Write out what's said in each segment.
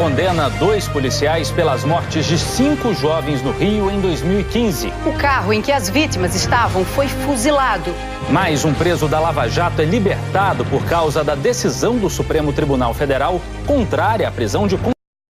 condena 2 policiais pelas mortes de 5 jovens no Rio em 2015. O carro em que as vítimas estavam foi fuzilado. Mais um preso da Lava Jato é libertado por causa da decisão do Supremo Tribunal Federal contrária à prisão de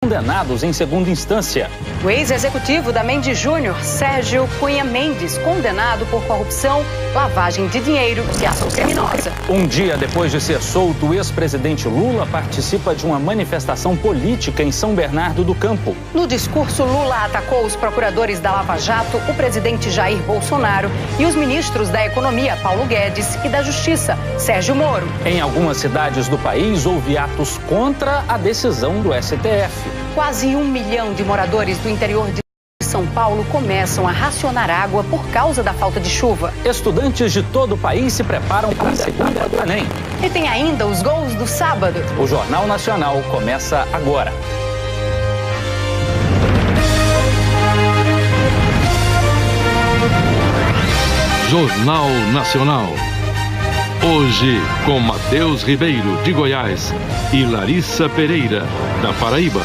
condenados em segunda instância. O ex-executivo da Mendes Júnior, Sérgio Cunha Mendes, condenado por corrupção, lavagem de dinheiro e ação criminosa. Um dia depois de ser solto, o ex-presidente Lula participa de uma manifestação política em São Bernardo do Campo. No discurso, Lula atacou os procuradores da Lava Jato, o presidente Jair Bolsonaro e os ministros da Economia, Paulo Guedes, e da Justiça, Sérgio Moro. Em algumas cidades do país, houve atos contra a decisão do STF. Quase 1 milhão de moradores do interior de São Paulo começam a racionar água por causa da falta de chuva. Estudantes de todo o país se preparam para a segunda do Enem. E tem ainda os gols do sábado. O Jornal Nacional começa agora. Jornal Nacional. Hoje, com Matheus Ribeiro, de Goiás, e Larissa Pereira, da Paraíba.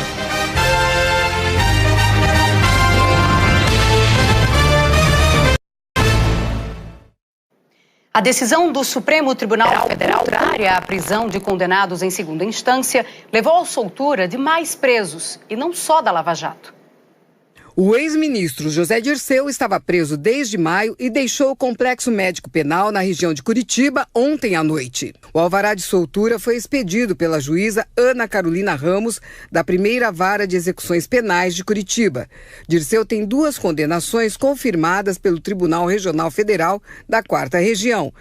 A decisão do Supremo Tribunal Federal contrária à prisão de condenados em segunda instância levou à soltura de mais presos, e não só da Lava Jato. O ex-ministro José Dirceu estava preso desde maio e deixou o Complexo Médico Penal na região de Curitiba ontem à noite. O alvará de soltura foi expedido pela juíza Ana Carolina Ramos, da primeira vara de execuções penais de Curitiba. Dirceu tem 2 condenações confirmadas pelo Tribunal Regional Federal da 4ª Região.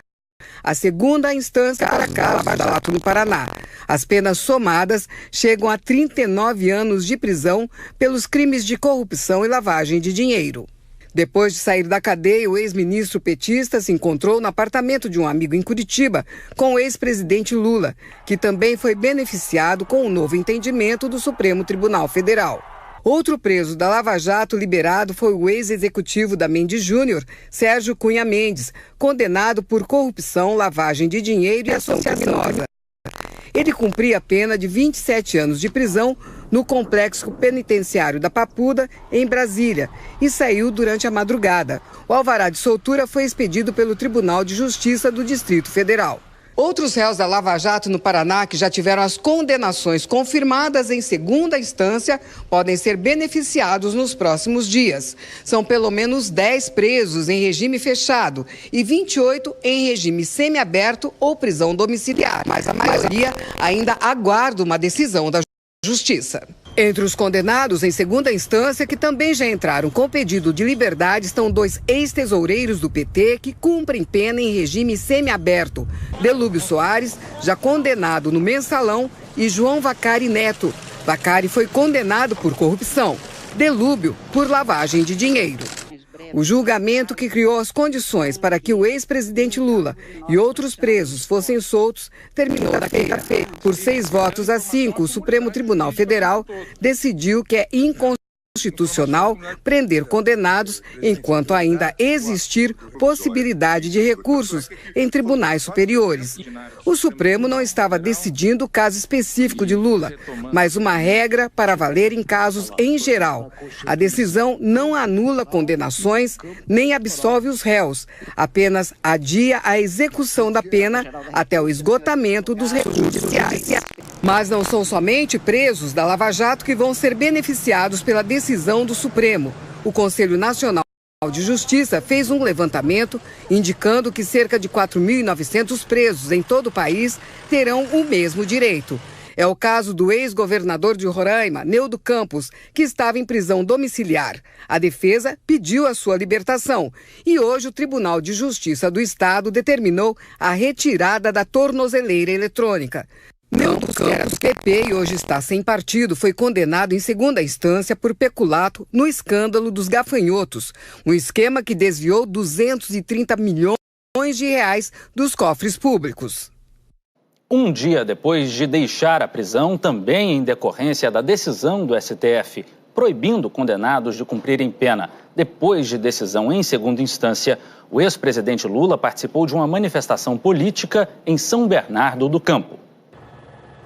A segunda instância para a Lava Jato no Paraná. As penas somadas chegam a 39 anos de prisão pelos crimes de corrupção e lavagem de dinheiro. Depois de sair da cadeia, o ex-ministro petista se encontrou no apartamento de um amigo em Curitiba com o ex-presidente Lula, que também foi beneficiado com o novo entendimento do Supremo Tribunal Federal. Outro preso da Lava Jato liberado foi o ex-executivo da Mendes Júnior, Sérgio Cunha Mendes, condenado por corrupção, lavagem de dinheiro e ação criminosa. Ele cumpria a pena de 27 anos de prisão no Complexo Penitenciário da Papuda, em Brasília, e saiu durante a madrugada. O alvará de soltura foi expedido pelo Tribunal de Justiça do Distrito Federal. Outros réus da Lava Jato no Paraná que já tiveram as condenações confirmadas em segunda instância podem ser beneficiados nos próximos dias. São pelo menos 10 presos em regime fechado e 28 em regime semiaberto ou prisão domiciliar, mas a maioria ainda aguarda uma decisão da Justiça. Entre os condenados em segunda instância, que também já entraram com pedido de liberdade, estão 2 ex-tesoureiros do PT que cumprem pena em regime semiaberto. Delúbio Soares, já condenado no Mensalão, e João Vacari Neto. Vacari foi condenado por corrupção. Delúbio por lavagem de dinheiro. O julgamento que criou as condições para que o ex-presidente Lula e outros presos fossem soltos terminou quinta-feira. Por 6 votos a 5, o Supremo Tribunal Federal decidiu que é inconstitucional prender condenados enquanto ainda existir possibilidade de recursos em tribunais superiores. O Supremo não estava decidindo o caso específico de Lula, mas uma regra para valer em casos em geral. A decisão não anula condenações nem absolve os réus, apenas adia a execução da pena até o esgotamento dos recursos judiciais. Mas não são somente presos da Lava Jato que vão ser beneficiados pela decisão do Supremo. O Conselho Nacional de Justiça fez um levantamento indicando que cerca de 4.900 presos em todo o país terão o mesmo direito. É o caso do ex-governador de Roraima, Neudo Campos, que estava em prisão domiciliar. A defesa pediu a sua libertação e hoje o Tribunal de Justiça do Estado determinou a retirada da tornozeleira eletrônica. Neudo Campos, PP, e hoje está sem partido, foi condenado em segunda instância por peculato no escândalo dos gafanhotos, um esquema que desviou 230 milhões de reais dos cofres públicos. Um dia depois de deixar a prisão, também em decorrência da decisão do STF, proibindo condenados de cumprirem pena depois de decisão em segunda instância, o ex-presidente Lula participou de uma manifestação política em São Bernardo do Campo.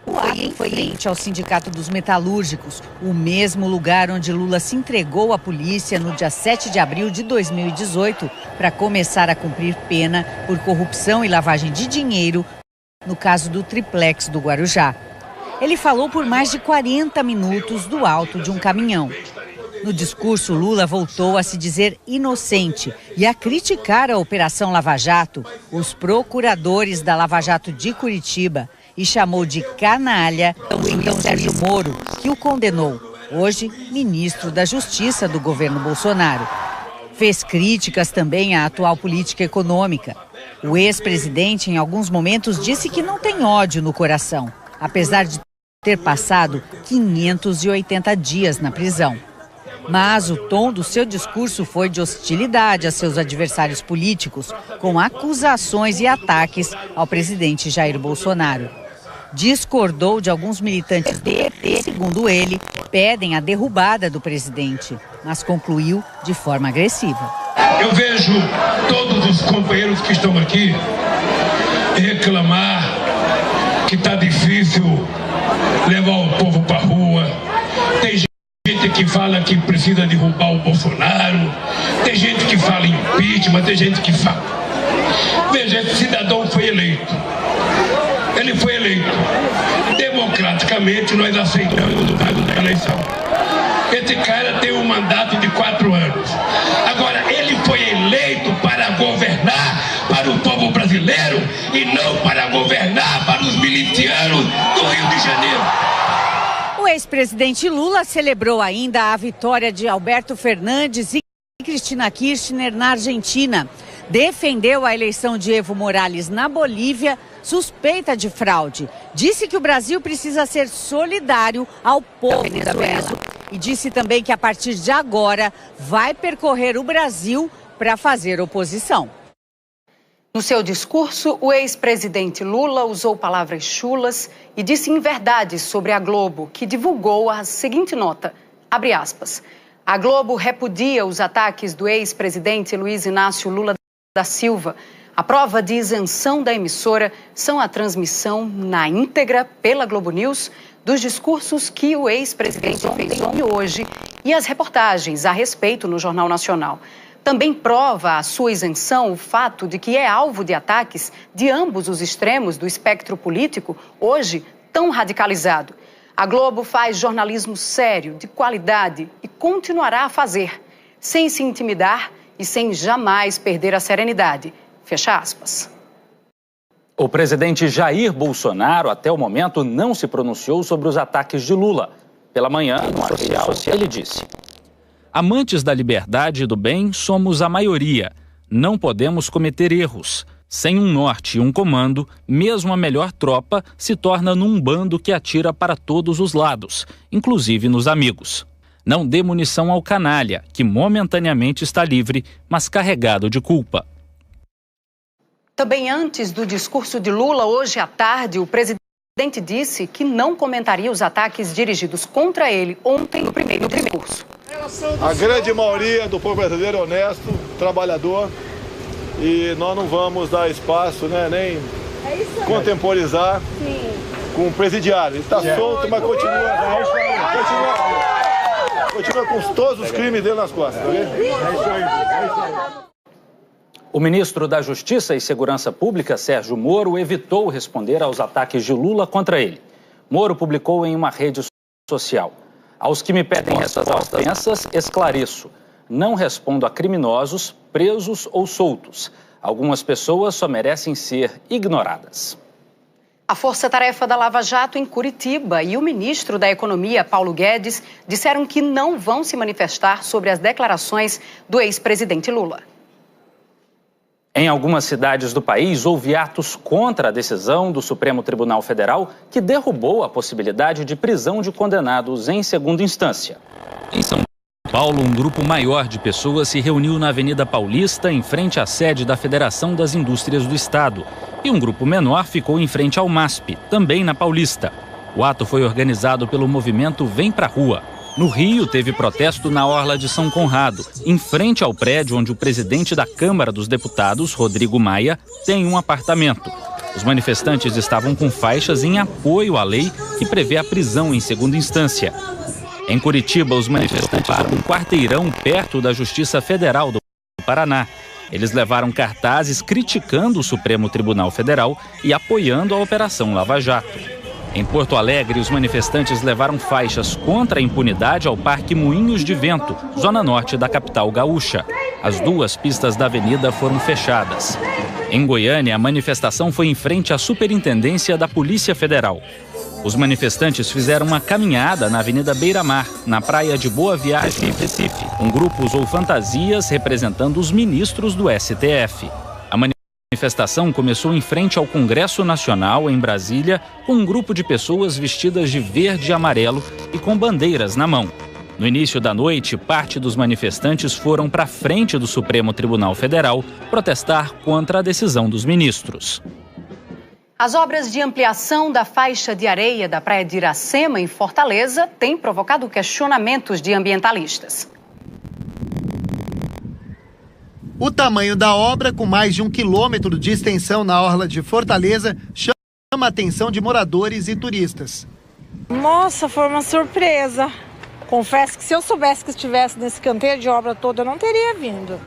O ato foi em frente ao Sindicato dos Metalúrgicos, o mesmo lugar onde Lula se entregou à polícia no dia 7 de abril de 2018 para começar a cumprir pena por corrupção e lavagem de dinheiro no caso do triplex do Guarujá. Ele falou por mais de 40 minutos do alto de um caminhão. No discurso, Lula voltou a se dizer inocente e a criticar a Operação Lava Jato, os procuradores da Lava Jato de Curitiba, e chamou de canalha o então Sérgio Moro, que o condenou, hoje ministro da Justiça do governo Bolsonaro. Fez críticas também à atual política econômica. O ex-presidente, em alguns momentos, disse que não tem ódio no coração, apesar de ter passado 580 dias na prisão. Mas o tom do seu discurso foi de hostilidade a seus adversários políticos, com acusações e ataques ao presidente Jair Bolsonaro. Discordou de alguns militantes que, segundo ele, pedem a derrubada do presidente, mas concluiu de forma agressiva. Eu vejo todos os companheiros que estão aqui reclamar que está difícil levar o povo para a rua. Tem gente que fala que precisa derrubar o Bolsonaro, tem gente que fala em impeachment, tem gente que fala. Veja, esse cidadão foi eleito. Ele foi eleito. Democraticamente, nós aceitamos o resultado da eleição. Esse cara tem um mandato de 4 anos. Agora, ele foi eleito para governar para o povo brasileiro e não para governar para os milicianos do Rio de Janeiro. O ex-presidente Lula celebrou ainda a vitória de Alberto Fernandes e Cristina Kirchner na Argentina. Defendeu a eleição de Evo Morales na Bolívia, suspeita de fraude. Disse que o Brasil precisa ser solidário ao povo venezuelano. E disse também que a partir de agora vai percorrer o Brasil para fazer oposição. No seu discurso, o ex-presidente Lula usou palavras chulas e disse inverdades sobre a Globo, que divulgou a seguinte nota, abre aspas, a Globo repudia os ataques do ex-presidente Luiz Inácio Lula da Silva. A prova de isenção da emissora são a transmissão na íntegra pela Globo News dos discursos que o ex-presidente fez ontem e hoje e as reportagens a respeito no Jornal Nacional. Também prova a sua isenção o fato de que é alvo de ataques de ambos os extremos do espectro político, hoje tão radicalizado. A Globo faz jornalismo sério, de qualidade e continuará a fazer, sem se intimidar e sem jamais perder a serenidade. Fecha aspas. O presidente Jair Bolsonaro, até o momento, não se pronunciou sobre os ataques de Lula. Pela manhã, no rede social, ele disse: amantes da liberdade e do bem somos a maioria. Não podemos cometer erros. Sem um norte e um comando, mesmo a melhor tropa se torna num bando que atira para todos os lados, inclusive nos amigos. Não dê munição ao canalha, que momentaneamente está livre, mas carregado de culpa. Também antes do discurso de Lula, hoje à tarde, o presidente disse que não comentaria os ataques dirigidos contra ele ontem no primeiro discurso. A grande maioria do povo brasileiro é honesto, trabalhador, e nós não vamos dar espaço, né, nem contemporizar com o presidiário. Ele está solto, mas continua com todos os crimes dele nas costas, tá vendo? O ministro da Justiça e Segurança Pública, Sérgio Moro, evitou responder aos ataques de Lula contra ele. Moro publicou em uma rede social: aos que me pedem essas ofensas, esclareço. Não respondo a criminosos, presos ou soltos. Algumas pessoas só merecem ser ignoradas. A força-tarefa da Lava Jato em Curitiba e o ministro da Economia, Paulo Guedes, disseram que não vão se manifestar sobre as declarações do ex-presidente Lula. Em algumas cidades do país, houve atos contra a decisão do Supremo Tribunal Federal que derrubou a possibilidade de prisão de condenados em segunda instância. Em São Paulo, um grupo maior de pessoas se reuniu na Avenida Paulista, em frente à sede da Federação das Indústrias do Estado. E um grupo menor ficou em frente ao MASP, também na Paulista. O ato foi organizado pelo movimento Vem Pra Rua. No Rio, teve protesto na Orla de São Conrado, em frente ao prédio onde o presidente da Câmara dos Deputados, Rodrigo Maia, tem um apartamento. Os manifestantes estavam com faixas em apoio à lei que prevê a prisão em segunda instância. Em Curitiba, os manifestantes pararam um quarteirão perto da Justiça Federal do Paraná. Eles levaram cartazes criticando o Supremo Tribunal Federal e apoiando a Operação Lava Jato. Em Porto Alegre, os manifestantes levaram faixas contra a impunidade ao Parque Moinhos de Vento, zona norte da capital gaúcha. As duas pistas da avenida foram fechadas. Em Goiânia, a manifestação foi em frente à Superintendência da Polícia Federal. Os manifestantes fizeram uma caminhada na Avenida Beira-Mar, na praia de Boa Viagem, em Recife. Um grupo usou fantasias representando os ministros do STF. A manifestação começou em frente ao Congresso Nacional, em Brasília, com um grupo de pessoas vestidas de verde e amarelo e com bandeiras na mão. No início da noite, parte dos manifestantes foram para a frente do Supremo Tribunal Federal protestar contra a decisão dos ministros. As obras de ampliação da faixa de areia da Praia de Iracema, em Fortaleza, têm provocado questionamentos de ambientalistas. O tamanho da obra, com mais de 1 quilômetro de extensão na orla de Fortaleza, chama a atenção de moradores e turistas. Nossa, foi uma surpresa. Confesso que se eu soubesse que estivesse nesse canteiro de obra toda, eu não teria vindo.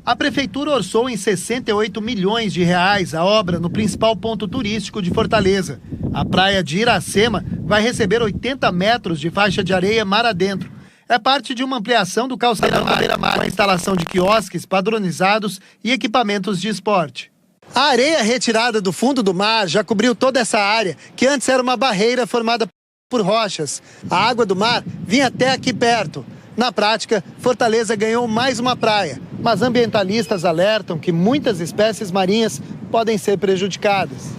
A prefeitura orçou em 68 milhões de reais a obra no principal ponto turístico de Fortaleza. A praia de Iracema vai receber 80 metros de faixa de areia mar adentro. É parte de uma ampliação do calçadão Beira-Mar, com a instalação de quiosques padronizados e equipamentos de esporte. A areia retirada do fundo do mar já cobriu toda essa área, que antes era uma barreira formada por rochas. A água do mar vinha até aqui perto. Na prática, Fortaleza ganhou mais uma praia, mas ambientalistas alertam que muitas espécies marinhas podem ser prejudicadas.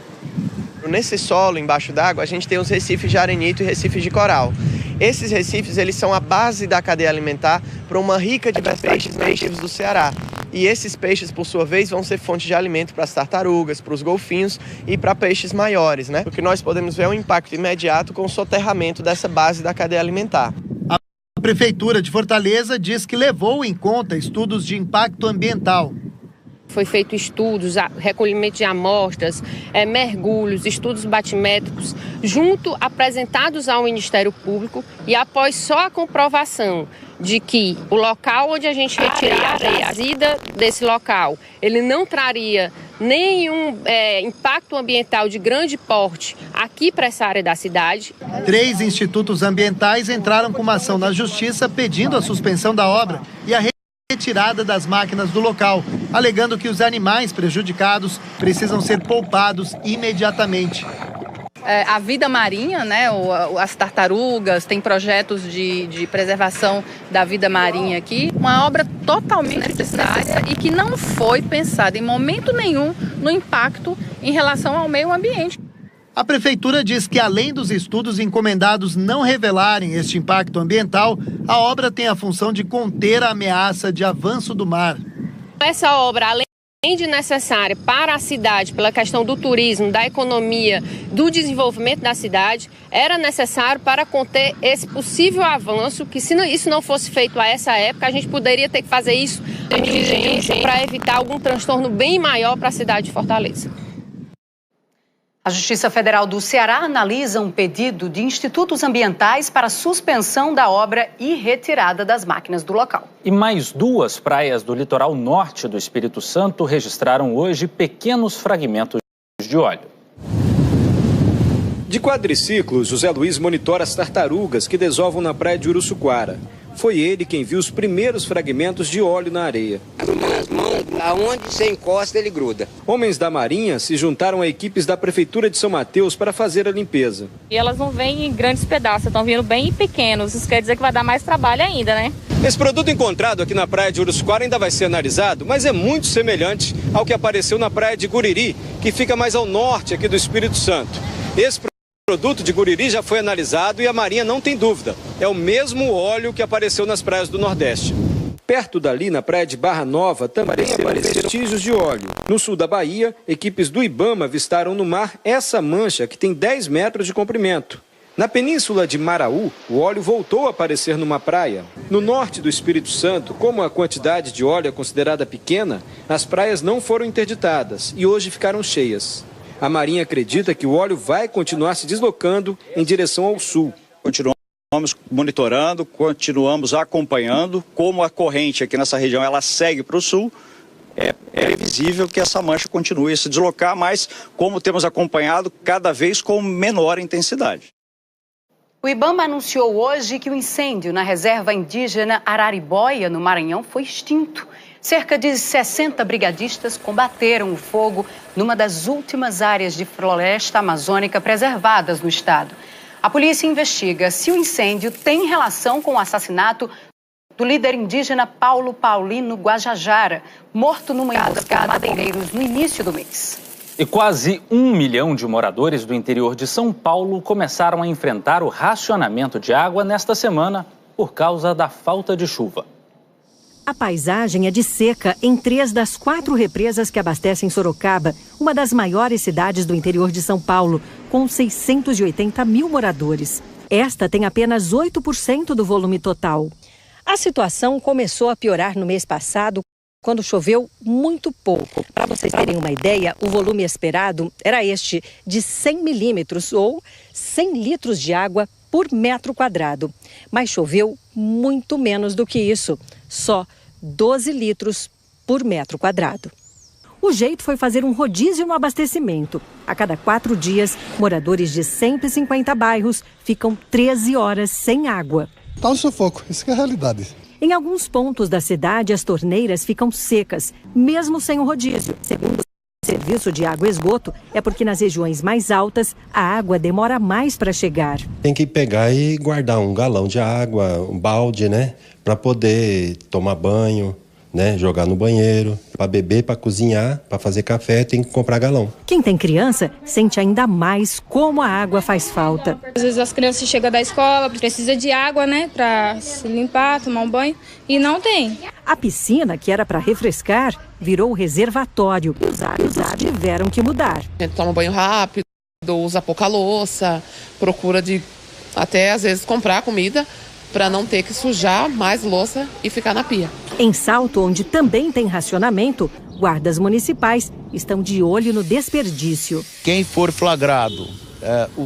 Nesse solo, embaixo d'água, a gente tem os recifes de arenito e recifes de coral. Esses recifes, eles são a base da cadeia alimentar para uma rica diversidade de peixes do Ceará. E esses peixes, por sua vez, vão ser fonte de alimento para as tartarugas, para os golfinhos e para peixes maiores, né? O que nós podemos ver é um impacto imediato com o soterramento dessa base da cadeia alimentar. A Prefeitura de Fortaleza diz que levou em conta estudos de impacto ambiental. Foi feito estudos, recolhimento de amostras, mergulhos, estudos batimétricos, apresentados ao Ministério Público, e após só a comprovação de que o local onde a gente retirar a trazida desse local, ele não traria nenhum impacto ambiental de grande porte aqui para essa área da cidade. 3 institutos ambientais entraram com uma ação na Justiça pedindo a suspensão da obra e a retirada das máquinas do local, alegando que os animais prejudicados precisam ser poupados imediatamente. A vida marinha, né, as tartarugas, tem projetos de preservação da vida marinha aqui, uma obra totalmente necessária e que não foi pensada em momento nenhum no impacto em relação ao meio ambiente. A Prefeitura diz que, além dos estudos encomendados não revelarem este impacto ambiental, a obra tem a função de conter a ameaça de avanço do mar. Essa obra, além de necessária para a cidade, pela questão do turismo, da economia, do desenvolvimento da cidade, era necessário para conter esse possível avanço, que se isso não fosse feito a essa época, a gente poderia ter que fazer isso para evitar algum transtorno bem maior para a cidade de Fortaleza. A Justiça Federal do Ceará analisa um pedido de institutos ambientais para suspensão da obra e retirada das máquinas do local. E mais 2 praias do litoral norte do Espírito Santo registraram hoje pequenos fragmentos de óleo. De quadriciclo, José Luiz monitora as tartarugas que desovam na praia de Uruçuquara. Foi ele quem viu os primeiros fragmentos de óleo na areia. As mãos, aonde você encosta, ele gruda. Homens da Marinha se juntaram a equipes da Prefeitura de São Mateus para fazer a limpeza. E elas não vêm em grandes pedaços, estão vindo bem pequenos. Isso quer dizer que vai dar mais trabalho ainda, né? Esse produto encontrado aqui na praia de Uruçuquara ainda vai ser analisado, mas é muito semelhante ao que apareceu na praia de Guriri, que fica mais ao norte aqui do Espírito Santo. Esse produto de Guriri já foi analisado e a Marinha não tem dúvida. É o mesmo óleo que apareceu nas praias do Nordeste. Perto dali, na praia de Barra Nova, também apareceram vestígios de óleo. No sul da Bahia, equipes do Ibama avistaram no mar essa mancha que tem 10 metros de comprimento. Na península de Maraú, o óleo voltou a aparecer numa praia. No norte do Espírito Santo, como a quantidade de óleo é considerada pequena, as praias não foram interditadas e hoje ficaram cheias. A Marinha acredita que o óleo vai continuar se deslocando em direção ao sul. Continuamos monitorando, continuamos acompanhando. Como a corrente aqui nessa região ela segue para o sul, é previsível que essa mancha continue a se deslocar, mas como temos acompanhado, cada vez com menor intensidade. O IBAMA anunciou hoje que o incêndio na reserva indígena Araribóia, no Maranhão, foi extinto. Cerca de 60 brigadistas combateram o fogo numa das últimas áreas de floresta amazônica preservadas no estado. A polícia investiga se o incêndio tem relação com o assassinato do líder indígena Paulo Paulino Guajajara, morto numa emboscada de madeireiros no início do mês. E quase 1 milhão de moradores do interior de São Paulo começaram a enfrentar o racionamento de água nesta semana por causa da falta de chuva. A paisagem é de seca em 3 das 4 represas que abastecem Sorocaba, uma das maiores cidades do interior de São Paulo, com 680 mil moradores. Esta tem apenas 8% do volume total. A situação começou a piorar no mês passado, quando choveu muito pouco. Para vocês terem uma ideia, o volume esperado era este, de 100 milímetros ou 100 litros de água por metro quadrado. Mas choveu muito menos do que isso, só 12 litros por metro quadrado. O jeito foi fazer um rodízio no abastecimento. A cada 4 dias, moradores de 150 bairros ficam 13 horas sem água. Está no sufoco, isso que é a realidade. Em alguns pontos da cidade, as torneiras ficam secas, mesmo sem o rodízio. Segundo o Serviço de Água e Esgoto, é porque nas regiões mais altas, a água demora mais para chegar. Tem que pegar e guardar um galão de água, um balde, né? Para poder tomar banho, né? Jogar no banheiro, para beber, para cozinhar, para fazer café, tem que comprar galão. Quem tem criança sente ainda mais como a água faz falta. Às vezes as crianças chegam da escola, precisa de água, né? Para se limpar, tomar um banho, e não tem. A piscina, que era para refrescar, virou reservatório. Os hábitos tiveram que mudar. A gente toma banho rápido, usa pouca louça, procura de até às vezes comprar comida para não ter que sujar mais louça e ficar na pia. Em Salto, onde também tem racionamento, guardas municipais estão de olho no desperdício. Quem for flagrado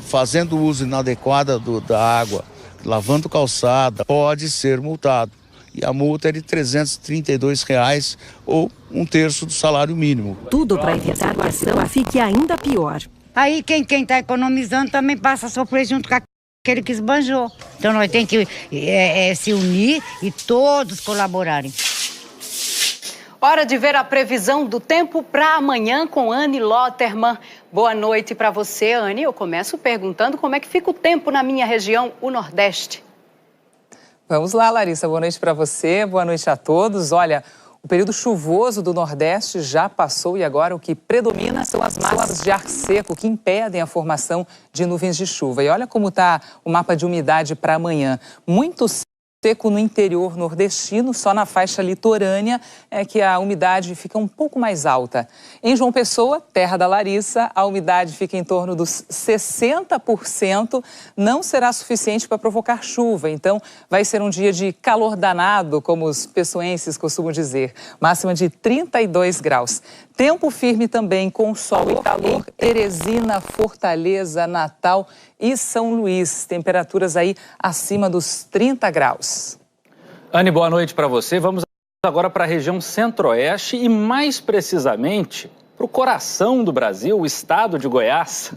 fazendo uso inadequado da água, lavando calçada, pode ser multado. E a multa é de R$ 332 ou 1/3 do salário mínimo. Tudo para evitar que a situação fique ainda pior. Aí quem está economizando também passa a sofrer junto com aquele que esbanjou. Então nós temos que se unir e todos colaborarem. Hora de ver a previsão do tempo para amanhã com Anne Lotterman. Boa noite para você, Anne. Eu começo perguntando como é que fica o tempo na minha região, o Nordeste. Vamos lá, Larissa. Boa noite para você, boa noite a todos. Olha, o período chuvoso do Nordeste já passou e agora o que predomina são as massas de ar seco que impedem a formação de nuvens de chuva. E olha como está o mapa de umidade para amanhã. Muito seco no interior nordestino, só na faixa litorânea é que a umidade fica um pouco mais alta. Em João Pessoa, terra da Larissa, a umidade fica em torno dos 60%, não será suficiente para provocar chuva, então vai ser um dia de calor danado, como os pessoenses costumam dizer, máxima de 32 graus. Tempo firme também com sol e calor, Teresina, Fortaleza, Natal e São Luís. Temperaturas aí acima dos 30 graus. Anne, boa noite para você. Vamos agora para a região centro-oeste e mais precisamente para o coração do Brasil, o estado de Goiás.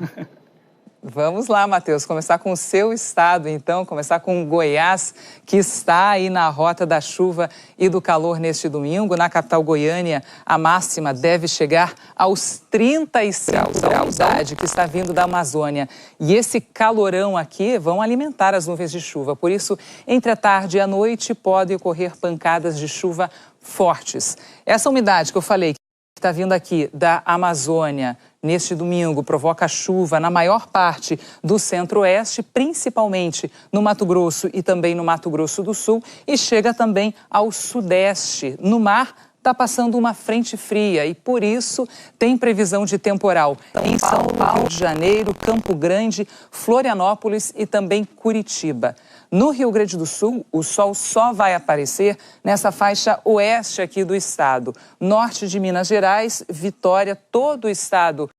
Vamos lá, Matheus, começar com o seu estado, então, começar com Goiás, que está aí na rota da chuva e do calor neste domingo. Na capital Goiânia, a máxima deve chegar aos 35 graus, a umidade que está vindo da Amazônia. E esse calorão aqui vão alimentar as nuvens de chuva. Por isso, entre a tarde e a noite, podem ocorrer pancadas de chuva fortes. Essa umidade que eu falei, que está vindo aqui da Amazônia, neste domingo, provoca chuva na maior parte do centro-oeste, principalmente no Mato Grosso e também no Mato Grosso do Sul, e chega também ao sudeste. No mar, está passando uma frente fria e, por isso, tem previsão de temporal em São Paulo, Rio de Janeiro, Campo Grande, Florianópolis e também Curitiba. No Rio Grande do Sul, o sol só vai aparecer nessa faixa oeste aqui do estado. Norte de Minas Gerais, Vitória, todo o estado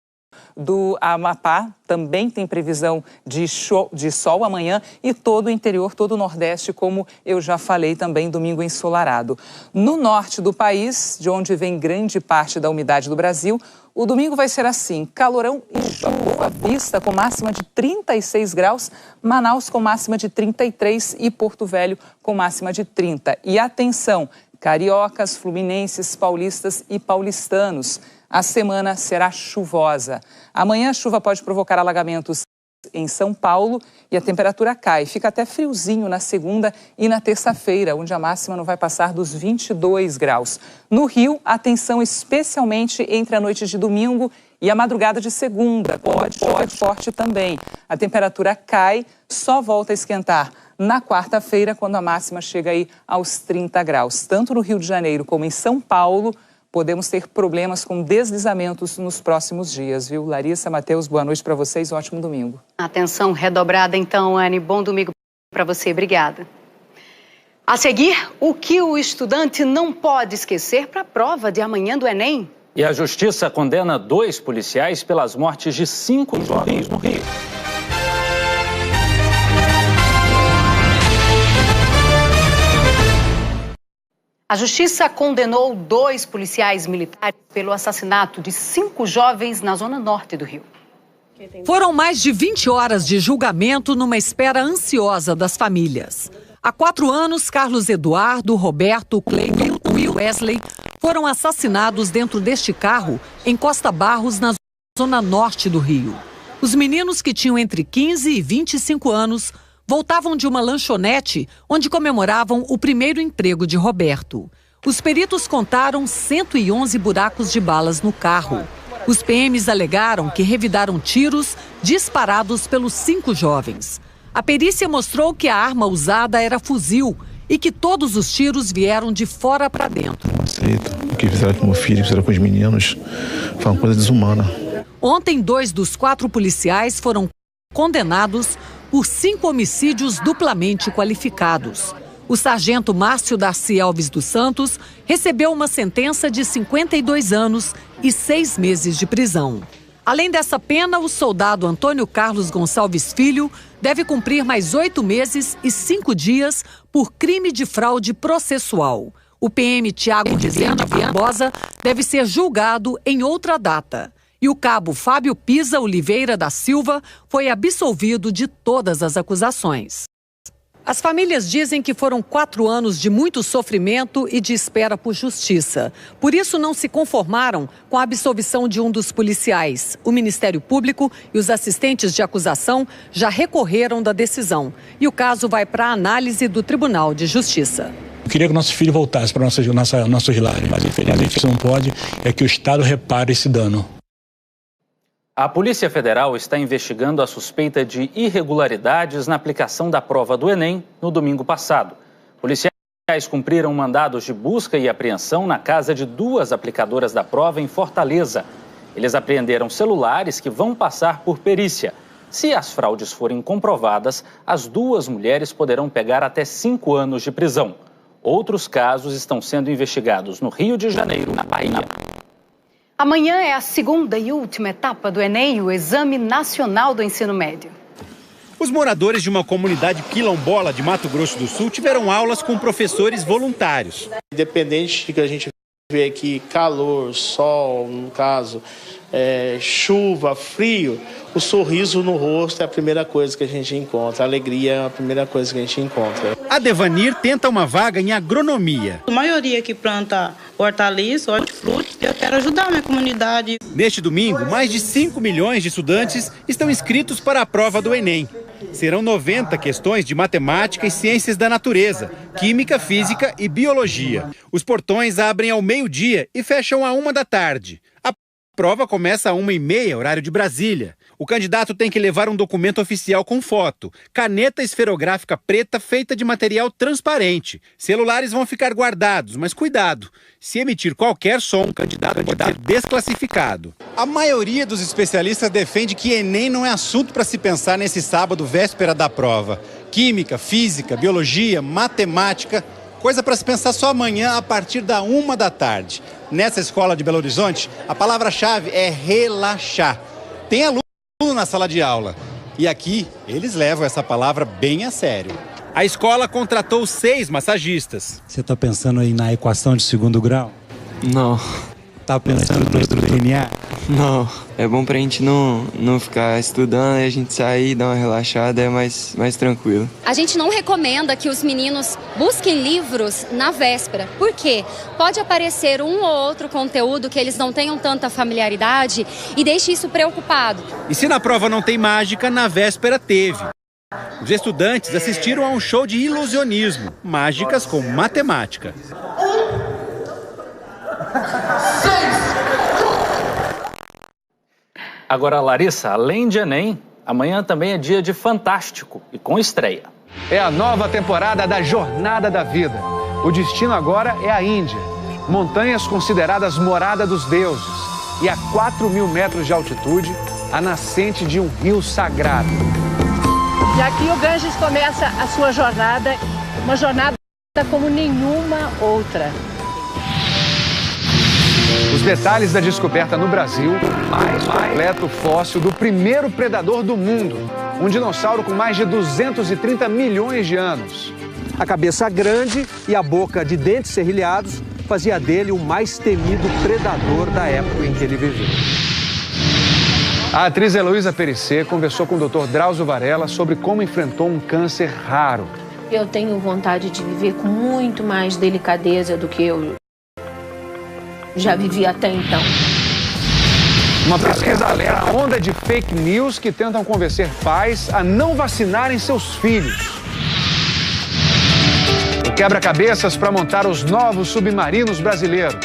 do Amapá também tem previsão de sol amanhã e todo o interior, todo o Nordeste, como eu já falei também, domingo ensolarado. No norte do país, de onde vem grande parte da umidade do Brasil, o domingo vai ser assim, calorão e Boa Vista com máxima de 36 graus, Manaus com máxima de 33 e Porto Velho com máxima de 30. E atenção, cariocas, fluminenses, paulistas e paulistanos, a semana será chuvosa. Amanhã a chuva pode provocar alagamentos em São Paulo e a temperatura cai. Fica até friozinho na segunda e na terça-feira, onde a máxima não vai passar dos 22 graus. No Rio, atenção especialmente entre a noite de domingo e a madrugada de segunda. Pode forte também. A temperatura cai, só volta a esquentar na quarta-feira, quando a máxima chega aí aos 30 graus. Tanto no Rio de Janeiro como em São Paulo, podemos ter problemas com deslizamentos nos próximos dias, viu? Larissa, Matheus, boa noite para vocês, ótimo domingo. Atenção redobrada então, Anne, bom domingo para você, obrigada. A seguir, o que o estudante não pode esquecer para a prova de amanhã do Enem. E a Justiça condena 2 policiais pelas mortes de 5 jovens no Rio. A Justiça condenou 2 policiais militares pelo assassinato de 5 jovens na zona norte do Rio. Foram mais de 20 horas de julgamento numa espera ansiosa das famílias. Há 4 anos, Carlos Eduardo, Roberto, Cleiton e Wesley foram assassinados dentro deste carro em Costa Barros, na zona norte do Rio. Os meninos, que tinham entre 15 e 25 anos, voltavam de uma lanchonete onde comemoravam o primeiro emprego de Roberto. Os peritos contaram 111 buracos de balas no carro. Os PMs alegaram que revidaram tiros disparados pelos 5 jovens. A perícia mostrou que a arma usada era fuzil e que todos os tiros vieram de fora para dentro. O que fizeram com o meu filho, fizeram com os meninos, foi uma coisa desumana. Ontem, 2 dos 4 policiais foram condenados por 5 homicídios duplamente qualificados. O sargento Márcio Darcy Alves dos Santos recebeu uma sentença de 52 anos e 6 meses de prisão. Além dessa pena, o soldado Antônio Carlos Gonçalves Filho deve cumprir mais 8 meses e 5 dias por crime de fraude processual. O PM Tiago Rezende Barbosa deve ser julgado em outra data. E o cabo Fábio Pisa Oliveira da Silva foi absolvido de todas as acusações. As famílias dizem que foram 4 anos de muito sofrimento e de espera por justiça. Por isso, não se conformaram com a absolvição de um dos policiais. O Ministério Público e os assistentes de acusação já recorreram da decisão. E o caso vai para a análise do Tribunal de Justiça. Eu queria que o nosso filho voltasse para nosso lar, mas infelizmente isso não pode, é que o Estado repare esse dano. A Polícia Federal está investigando a suspeita de irregularidades na aplicação da prova do Enem no domingo passado. Policiais cumpriram mandados de busca e apreensão na casa de 2 aplicadoras da prova em Fortaleza. Eles apreenderam celulares que vão passar por perícia. Se as fraudes forem comprovadas, as 2 mulheres poderão pegar até 5 anos de prisão. Outros casos estão sendo investigados no Rio de Janeiro, na Bahia. Amanhã é a segunda e última etapa do Enem, o Exame Nacional do Ensino Médio. Os moradores de uma comunidade quilombola de Mato Grosso do Sul tiveram aulas com professores voluntários. Independente de que a gente vê aqui calor, sol, no caso, chuva, frio, o sorriso no rosto é a primeira coisa que a gente encontra, a alegria é a primeira coisa que a gente encontra. A Devanir tenta uma vaga em agronomia. A maioria que planta hortaliças, hortifruti, eu quero ajudar a minha comunidade. Neste domingo, mais de 5 milhões de estudantes estão inscritos para a prova do Enem. Serão 90 questões de matemática e ciências da natureza, química, física e biologia. Os portões abrem ao meio-dia e fecham à 1 da tarde. A prova começa às 1h30, horário de Brasília. O candidato tem que levar um documento oficial com foto, caneta esferográfica preta feita de material transparente. Celulares vão ficar guardados, mas cuidado. Se emitir qualquer som, o candidato pode ser desclassificado. A maioria dos especialistas defende que Enem não é assunto para se pensar nesse sábado, véspera da prova. Química, física, biologia, matemática, coisa para se pensar só amanhã a partir da 1 da tarde. Nessa escola de Belo Horizonte, a palavra-chave é relaxar. tem aluno na sala de aula. E aqui, eles levam essa palavra bem a sério. A escola contratou 6 massagistas. Você está pensando aí na equação de segundo grau? Não. Tá pensando no DNA? Não. É bom pra gente não ficar estudando e a gente sair, dar uma relaxada, é mais tranquilo. A gente não recomenda que os meninos busquem livros na véspera. Por quê? Pode aparecer um ou outro conteúdo que eles não tenham tanta familiaridade e deixe isso preocupado. E se na prova não tem mágica, na véspera teve. Os estudantes assistiram a um show de ilusionismo, mágicas com matemática. Agora, Larissa, além de Enem, amanhã também é dia de Fantástico e com estreia. É a nova temporada da Jornada da Vida. O destino agora é a Índia. Montanhas consideradas morada dos deuses. E a 4.000 metros de altitude, a nascente de um rio sagrado. E aqui o Ganges começa a sua jornada, uma jornada como nenhuma outra. Os detalhes da descoberta no Brasil, mais completo fóssil do primeiro predador do mundo, um dinossauro com mais de 230 milhões de anos. A cabeça grande e a boca de dentes serrilhados fazia dele o mais temido predador da época em que ele viveu. A atriz Heloísa Perissé conversou com o Dr. Drauzio Varela sobre como enfrentou um câncer raro. Eu tenho vontade de viver com muito mais delicadeza do que eu já vivi até então. Uma pesquisa alerta a onda de fake news que tentam convencer pais a não vacinarem seus filhos. O quebra-cabeças para montar os novos submarinos brasileiros.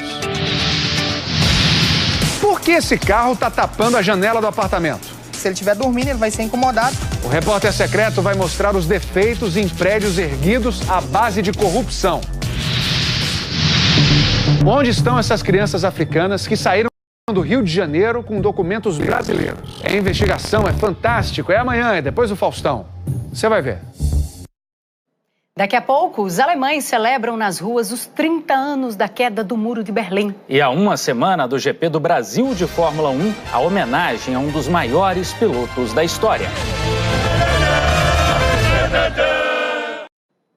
Por que esse carro está tapando a janela do apartamento? Se ele estiver dormindo, ele vai ser incomodado. O repórter secreto vai mostrar os defeitos em prédios erguidos à base de corrupção. Onde estão essas crianças africanas que saíram do Rio de Janeiro com documentos brasileiros? A investigação é fantástico. É amanhã, é depois do Faustão. Você vai ver. Daqui a pouco, os alemães celebram nas ruas os 30 anos da queda do Muro de Berlim. E há uma semana do GP do Brasil de Fórmula 1, a homenagem a um dos maiores pilotos da história.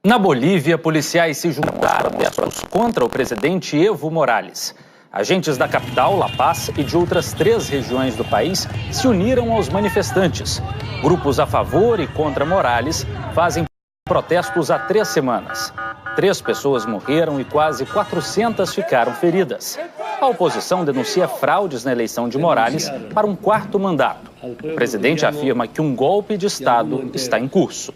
Na Bolívia, policiais se juntaram a protestos contra o presidente Evo Morales. Agentes da capital, La Paz, e de outras 3 regiões do país se uniram aos manifestantes. Grupos a favor e contra Morales fazem protestos há 3 semanas. 3 pessoas morreram e quase 400 ficaram feridas. A oposição denuncia fraudes na eleição de Morales para um 4º mandato. O presidente afirma que um golpe de Estado está em curso.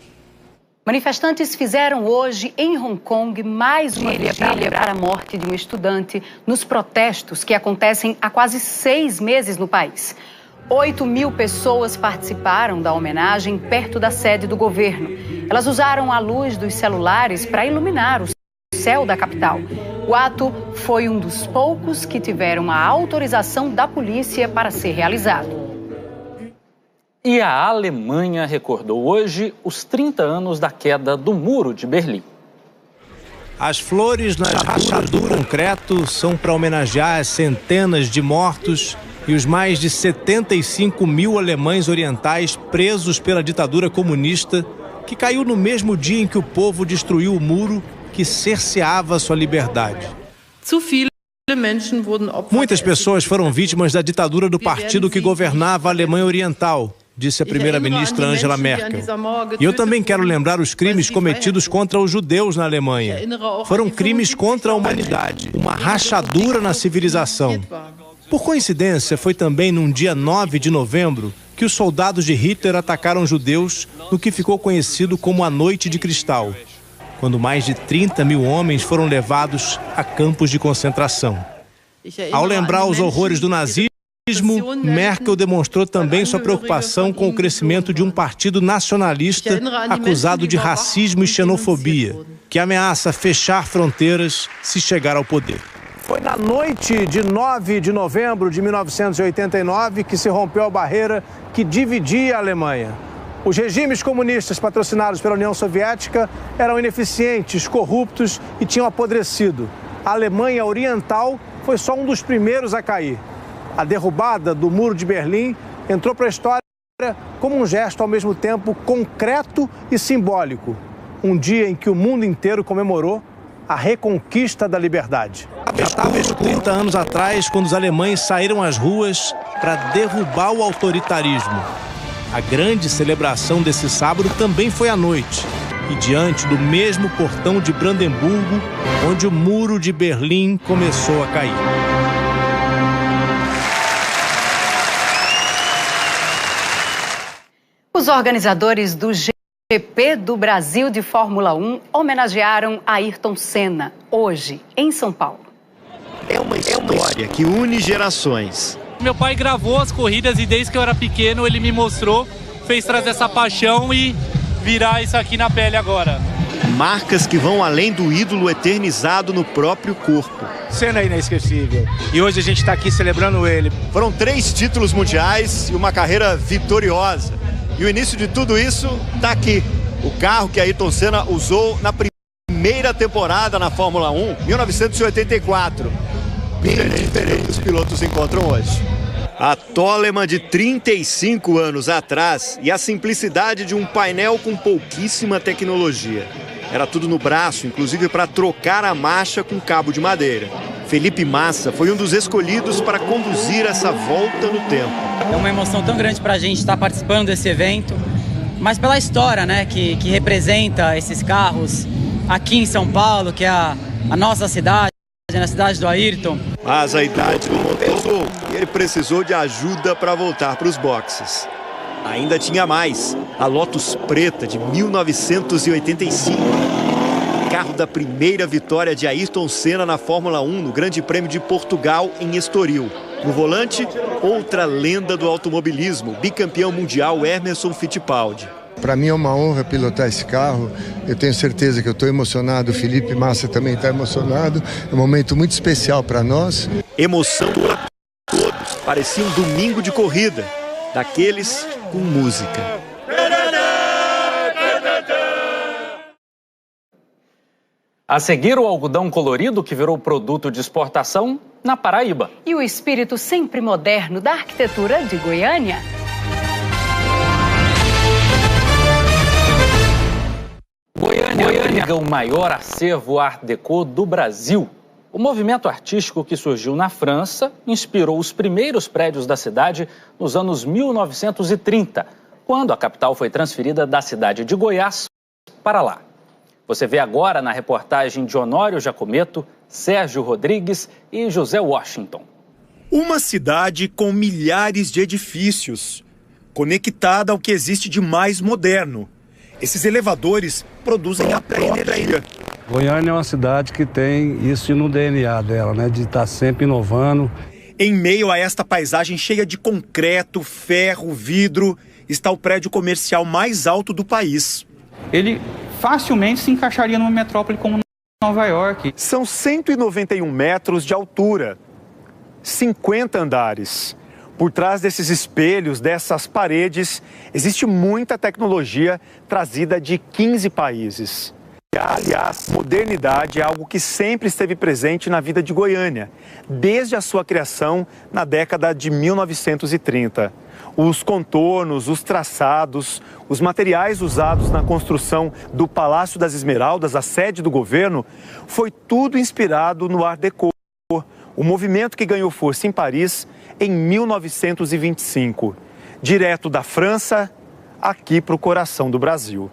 Manifestantes fizeram hoje, em Hong Kong, mais uma vigília para a morte de um estudante nos protestos que acontecem há quase 6 meses no país. 8.000 pessoas participaram da homenagem perto da sede do governo. Elas usaram a luz dos celulares para iluminar o céu da capital. O ato foi um dos poucos que tiveram a autorização da polícia para ser realizado. E a Alemanha recordou hoje os 30 anos da queda do Muro de Berlim. As flores nas rachaduras do concreto são para homenagear as centenas de mortos e os mais de 75.000 alemães orientais presos pela ditadura comunista, que caiu no mesmo dia em que o povo destruiu o muro que cerceava sua liberdade. Muitas pessoas foram vítimas da ditadura do partido que governava a Alemanha Oriental, disse a primeira-ministra Angela Merkel. E eu também quero lembrar os crimes cometidos contra os judeus na Alemanha. Foram crimes contra a humanidade, uma rachadura na civilização. Por coincidência, foi também num dia 9 de novembro que os soldados de Hitler atacaram judeus no que ficou conhecido como a Noite de Cristal, quando mais de 30.000 homens foram levados a campos de concentração. Ao lembrar os horrores do nazismo, Merkel demonstrou também sua preocupação com o crescimento de um partido nacionalista acusado de racismo e xenofobia, que ameaça fechar fronteiras se chegar ao poder. Foi na noite de 9 de novembro de 1989 que se rompeu a barreira que dividia a Alemanha. Os regimes comunistas patrocinados pela União Soviética eram ineficientes, corruptos e tinham apodrecido. A Alemanha Oriental foi só um dos primeiros a cair. A derrubada do Muro de Berlim entrou para a história como um gesto ao mesmo tempo concreto e simbólico. Um dia em que o mundo inteiro comemorou a reconquista da liberdade. Estávamos 30 anos atrás, quando os alemães saíram às ruas para derrubar o autoritarismo. A grande celebração desse sábado também foi à noite, e diante do mesmo portão de Brandemburgo, onde o muro de Berlim começou a cair. Os organizadores do GP do Brasil de Fórmula 1 homenagearam Ayrton Senna, hoje, em São Paulo. É uma história que une gerações. Meu pai gravou as corridas e desde que eu era pequeno ele me mostrou, fez trazer essa paixão e virar isso aqui na pele agora. Marcas que vão além do ídolo eternizado no próprio corpo. Senna é inesquecível. E hoje a gente está aqui celebrando ele. Foram 3 títulos mundiais e uma carreira vitoriosa. E o início de tudo isso está aqui. O carro que Ayrton Senna usou na primeira temporada na Fórmula 1, 1984. Bem diferente os pilotos encontram hoje. A Toleman de 35 anos atrás e a simplicidade de um painel com pouquíssima tecnologia. Era tudo no braço, inclusive para trocar a marcha com cabo de madeira. Felipe Massa foi um dos escolhidos para conduzir essa volta no tempo. É uma emoção tão grande para a gente estar participando desse evento, mas pela história, né, que representa esses carros aqui em São Paulo, que é a nossa cidade, na cidade do Ayrton. Mas a idade não pesou e ele precisou de ajuda para voltar para os boxes. Ainda tinha mais, a Lotus preta de 1985. Carro da primeira vitória de Ayrton Senna na Fórmula 1 no Grande Prêmio de Portugal em Estoril. No volante, outra lenda do automobilismo, bicampeão mundial Emerson Fittipaldi. Para mim é uma honra pilotar esse carro, eu tenho certeza que eu estou emocionado, o Felipe Massa também está emocionado, é um momento muito especial para nós. Emoção para todos, parecia um domingo de corrida, daqueles com música. A seguir, o algodão colorido que virou produto de exportação na Paraíba. E o espírito sempre moderno da arquitetura de Goiânia. Goiânia é o maior acervo Art Deco do Brasil. O movimento artístico que surgiu na França inspirou os primeiros prédios da cidade nos anos 1930, quando a capital foi transferida da cidade de Goiás para lá. Você vê agora na reportagem de Honório Jacometo, Sérgio Rodrigues e José Washington. Uma cidade com milhares de edifícios, conectada ao que existe de mais moderno. Esses elevadores produzem a própria energia. Goiânia é uma cidade que tem isso no DNA dela, né? De estar sempre inovando. Em meio a esta paisagem cheia de concreto, ferro, vidro, está o prédio comercial mais alto do país. Ele facilmente se encaixaria numa metrópole como Nova York. São 191 metros de altura, 50 andares. Por trás desses espelhos, dessas paredes, existe muita tecnologia trazida de 15 países. Aliás, modernidade é algo que sempre esteve presente na vida de Goiânia, desde a sua criação na década de 1930. Os contornos, os traçados, os materiais usados na construção do Palácio das Esmeraldas, a sede do governo, foi tudo inspirado no Art Deco, o movimento que ganhou força em Paris em 1925, direto da França aqui para o coração do Brasil.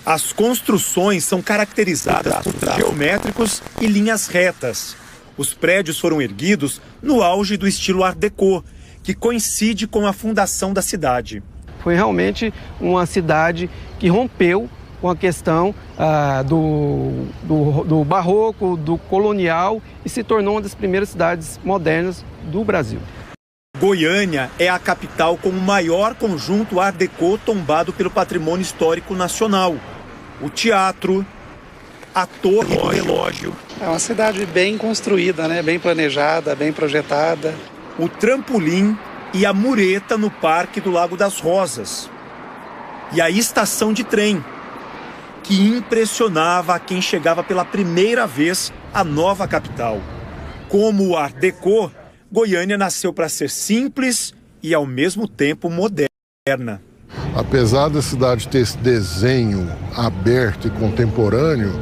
As construções são caracterizadas por traços geométricos e linhas retas. Os prédios foram erguidos no auge do estilo Art Deco, que coincide com a fundação da cidade. Foi realmente uma cidade que rompeu com a questão do barroco, do colonial e se tornou uma das primeiras cidades modernas do Brasil. Goiânia é a capital com o maior conjunto Art Deco tombado pelo Patrimônio Histórico Nacional. O teatro, a torre do relógio. É uma cidade bem construída, né? Bem planejada, bem projetada. O trampolim e a mureta no Parque do Lago das Rosas. E a estação de trem, que impressionava a quem chegava pela primeira vez à nova capital. Como o Art Deco, Goiânia nasceu para ser simples e, ao mesmo tempo, moderna. Apesar da cidade ter esse desenho aberto e contemporâneo,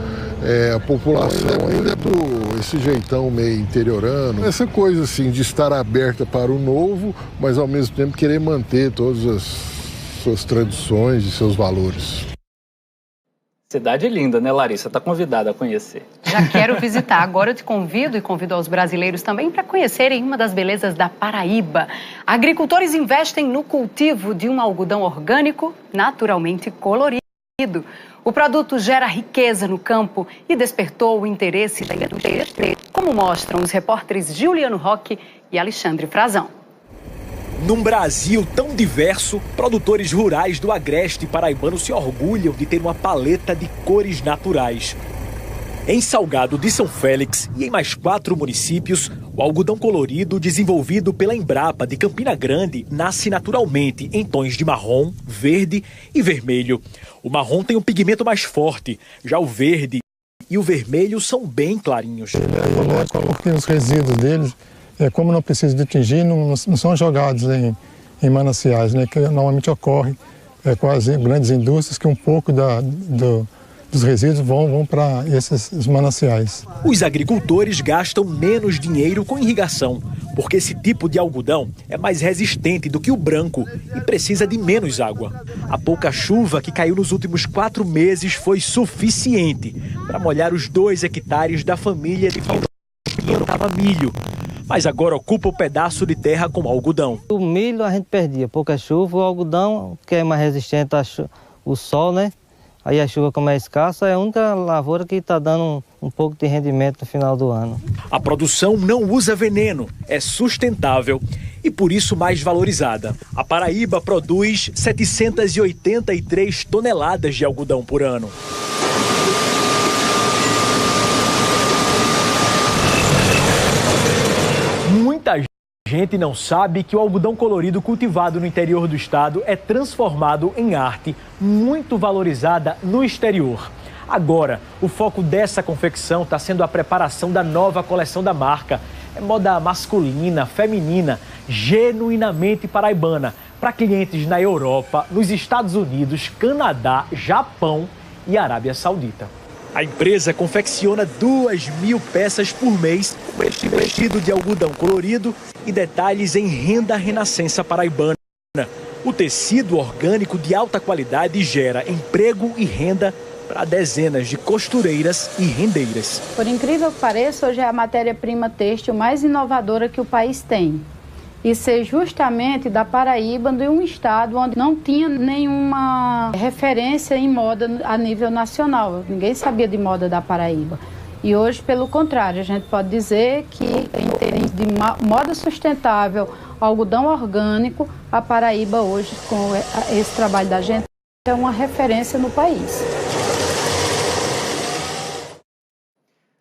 a população ainda é esse jeitão meio interiorano. Essa coisa assim de estar aberta para o novo, mas ao mesmo tempo querer manter todas as suas tradições e seus valores. Cidade linda, né, Larissa? Está convidada a conhecer. Já quero visitar. Agora eu te convido e convido aos brasileiros também para conhecerem uma das belezas da Paraíba. Agricultores investem no cultivo de um algodão orgânico naturalmente colorido. O produto gera riqueza no campo e despertou o interesse da indústria, como mostram os repórteres Juliano Roque e Alexandre Frazão. Num Brasil tão diverso, produtores rurais do agreste paraibano se orgulham de ter uma paleta de cores naturais. Em Salgado de São Félix e em mais 4 municípios, o algodão colorido desenvolvido pela Embrapa de Campina Grande nasce naturalmente em tons de marrom, verde e vermelho. O marrom tem um pigmento mais forte, já o verde e o vermelho são bem clarinhos. Eu coloquei os resíduos deles. Como não precisa de tingir, não são jogados em mananciais, né, que normalmente ocorre com as grandes indústrias, que um pouco dos resíduos vão para esses mananciais. Os agricultores gastam menos dinheiro com irrigação, porque esse tipo de algodão é mais resistente do que o branco e precisa de menos água. A pouca chuva que caiu nos últimos 4 meses foi suficiente para molhar os 2 hectares da família de quem plantava milho. Mas agora ocupa o pedaço de terra com algodão. O milho a gente perdia, pouca chuva, o algodão, que é mais resistente ao sol, né? Aí a chuva, como é escassa, é a única lavoura que está dando um pouco de rendimento no final do ano. A produção não usa veneno, é sustentável e por isso mais valorizada. A Paraíba produz 783 toneladas de algodão por ano. Muita gente não sabe que o algodão colorido cultivado no interior do estado é transformado em arte muito valorizada no exterior. Agora, o foco dessa confecção está sendo a preparação da nova coleção da marca. É moda masculina, feminina, genuinamente paraibana, para clientes na Europa, nos Estados Unidos, Canadá, Japão e Arábia Saudita. A empresa confecciona 2.000 peças por mês, com este vestido de algodão colorido e detalhes em renda renascença paraibana. O tecido orgânico de alta qualidade gera emprego e renda para dezenas de costureiras e rendeiras. Por incrível que pareça, hoje é a matéria-prima têxtil mais inovadora que o país tem. Isso é justamente da Paraíba, de um estado onde não tinha nenhuma referência em moda a nível nacional. Ninguém sabia de moda da Paraíba. E hoje, pelo contrário, a gente pode dizer que em termos de moda sustentável, algodão orgânico, a Paraíba hoje, com esse trabalho da gente, é uma referência no país.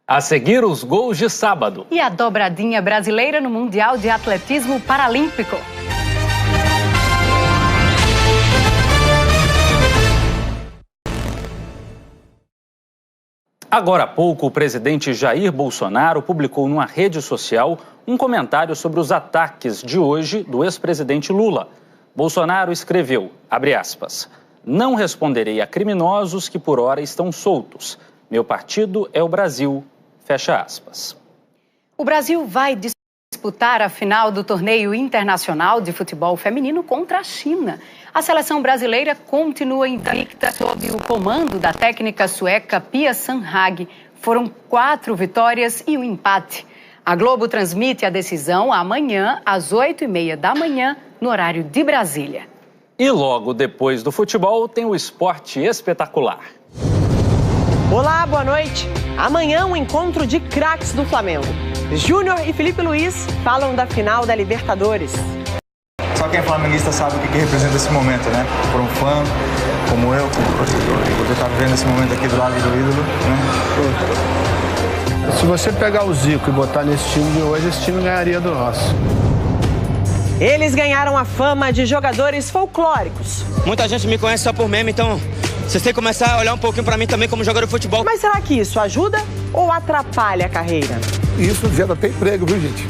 A seguir, os gols de sábado. E a dobradinha brasileira no Mundial de Atletismo Paralímpico. Agora há pouco, o presidente Jair Bolsonaro publicou numa rede social um comentário sobre os ataques de hoje do ex-presidente Lula. Bolsonaro escreveu, abre aspas, "Não responderei a criminosos que por hora estão soltos. Meu partido é o Brasil." Fecha aspas. O Brasil vai disputar a final do torneio internacional de futebol feminino contra a China. A seleção brasileira continua invicta sob o comando da técnica sueca Pia Sundhage. Foram 4 vitórias e um empate. A Globo transmite a decisão amanhã, às 8h30 da manhã, no horário de Brasília. E logo depois do futebol tem o esporte espetacular. Olá, boa noite. Amanhã um encontro de craques do Flamengo. Júnior e Felipe Luiz falam da final da Libertadores. Só quem é flamenguista sabe o que representa esse momento, né? Por um fã como eu, como torcedor, poder estar vivendo esse momento aqui do lado do ídolo, né? Se você pegar o Zico e botar nesse time de hoje, esse time ganharia do nosso. Eles ganharam a fama de jogadores folclóricos. Muita gente me conhece só por meme, então vocês têm que começar a olhar um pouquinho pra mim também como jogador de futebol. Mas será que isso ajuda ou atrapalha a carreira? Isso gera até emprego, viu, gente?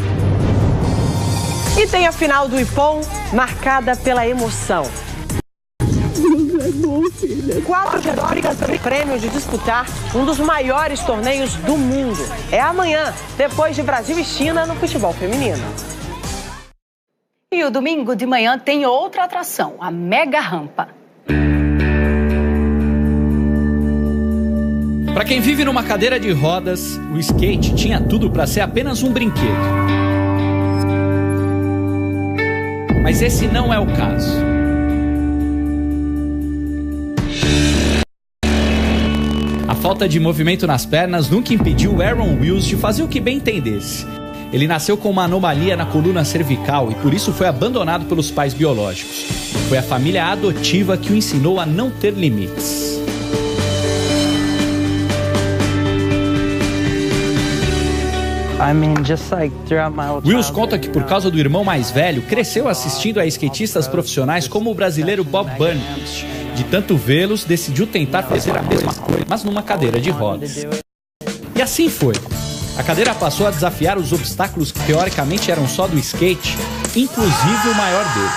E tem a final do Ipom, marcada pela emoção. 4 categorias também prêmio de disputar um dos maiores torneios do mundo. É amanhã, depois de Brasil e China no futebol feminino. E o domingo de manhã tem outra atração, a Mega Rampa. Para quem vive numa cadeira de rodas, o skate tinha tudo para ser apenas um brinquedo. Mas esse não é o caso. A falta de movimento nas pernas nunca impediu Aaron Wills de fazer o que bem entendesse. Ele nasceu com uma anomalia na coluna cervical e por isso foi abandonado pelos pais biológicos. Foi a família adotiva que o ensinou a não ter limites. Wills conta que por causa do irmão mais velho, cresceu assistindo a skatistas profissionais como o brasileiro Bob Burnham. De tanto vê-los, decidiu tentar fazer a mesma coisa, mas numa cadeira de rodas. E assim foi. A cadeira passou a desafiar os obstáculos que teoricamente eram só do skate, inclusive o maior deles.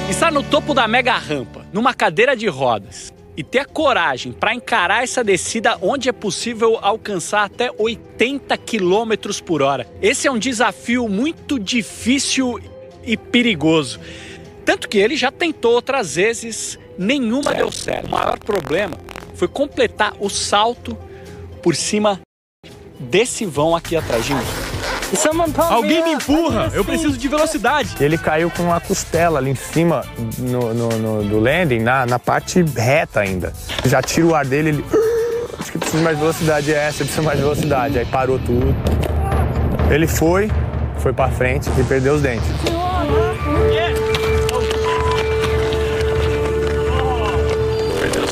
Estar no topo da mega rampa, numa cadeira de rodas, e ter a coragem para encarar essa descida onde é possível alcançar até 80 km por hora. Esse é um desafio muito difícil e perigoso. Tanto que ele já tentou outras vezes, nenhuma deu certo. O maior problema foi completar o salto por cima desse vão aqui atrás de mim. Alguém me empurra, eu preciso de velocidade. Ele caiu com a costela ali em cima do landing, na parte reta ainda. Já tira o ar dele, ele... Acho que precisa de mais velocidade, precisa de mais velocidade. Aí parou tudo. Ele foi pra frente e perdeu os dentes.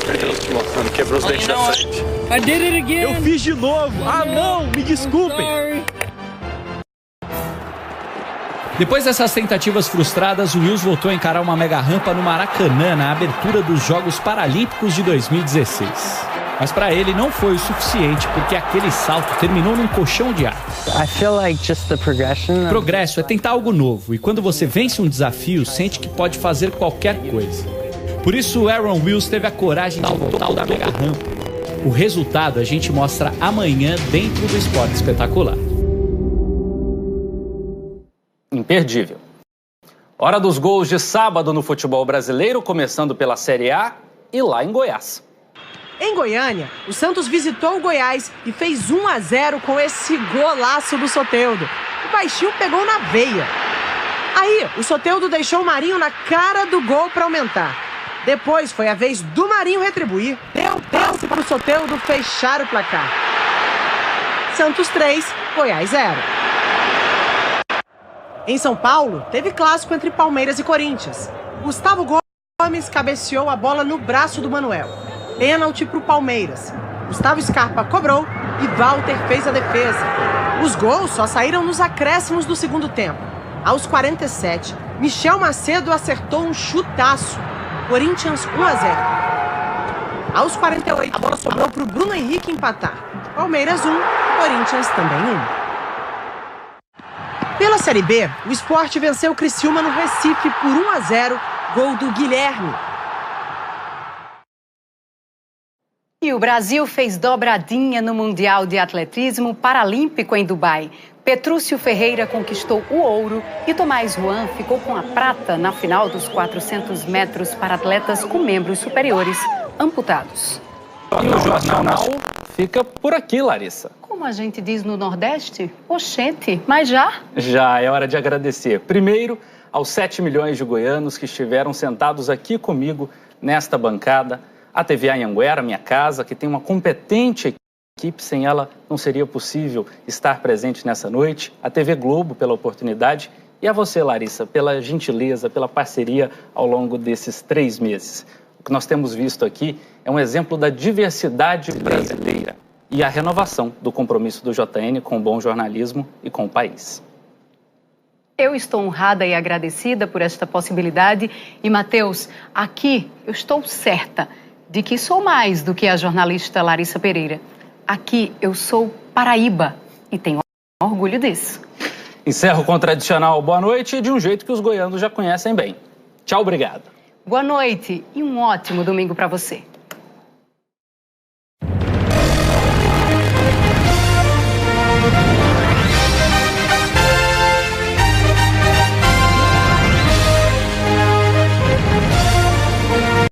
Perdeu, te mostrando, quebrou os dentes da frente. Eu fiz de novo. Ah, não, me desculpem. Depois dessas tentativas frustradas, o Wills voltou a encarar uma mega rampa no Maracanã, na abertura dos Jogos Paralímpicos de 2016. Mas para ele não foi o suficiente, porque aquele salto terminou num colchão de ar. Progresso é tentar algo novo, e quando você vence um desafio, sente que pode fazer qualquer coisa. Por isso, Aaron Wills teve a coragem de voltar da mega rampa. O resultado a gente mostra amanhã dentro do Esporte Espetacular. Imperdível. Hora dos gols de sábado no futebol brasileiro, começando pela Série A e lá em Goiás. Em Goiânia, o Santos visitou o Goiás e fez 1-0 com esse golaço do Soteldo. O baixinho pegou na veia. Aí, o Soteldo deixou o Marinho na cara do gol para aumentar. Depois foi a vez do Marinho retribuir. Deu passe para o Soteldo fechar o placar. Santos 3, Goiás 0. Em São Paulo, teve clássico entre Palmeiras e Corinthians. Gustavo Gomes cabeceou a bola no braço do Manuel. Pênalti para o Palmeiras. Gustavo Scarpa cobrou e Walter fez a defesa. Os gols só saíram nos acréscimos do segundo tempo. Aos 47, Michel Macedo acertou um chutaço. Corinthians 1-0. Aos 48, a bola sobrou para o Bruno Henrique empatar. Palmeiras 1, Corinthians também 1. Pela Série B, o Sport venceu o Criciúma no Recife por 1-0, gol do Guilherme. E o Brasil fez dobradinha no Mundial de Atletismo Paralímpico em Dubai. Petrúcio Ferreira conquistou o ouro e Tomás Juan ficou com a prata na final dos 400 metros para atletas com membros superiores amputados. E o Jornal fica por aqui, Larissa. Como a gente diz no Nordeste, oxente, mas já? Já é hora de agradecer. Primeiro, aos 7 milhões de goianos que estiveram sentados aqui comigo nesta bancada. A TV Anhanguera, minha casa, que tem uma competente equipe, sem ela não seria possível estar presente nessa noite. A TV Globo pela oportunidade e a você, Larissa, pela gentileza, pela parceria ao longo desses 3 meses. O que nós temos visto aqui é um exemplo da diversidade brasileira e a renovação do compromisso do JN com o bom jornalismo e com o país. Eu estou honrada e agradecida por esta possibilidade. E, Matheus, aqui eu estou certa de que sou mais do que a jornalista Larissa Pereira. Aqui eu sou Paraíba e tenho orgulho disso. Encerro com o tradicional boa noite de um jeito que os goianos já conhecem bem. Tchau, obrigado. Boa noite e um ótimo domingo para você.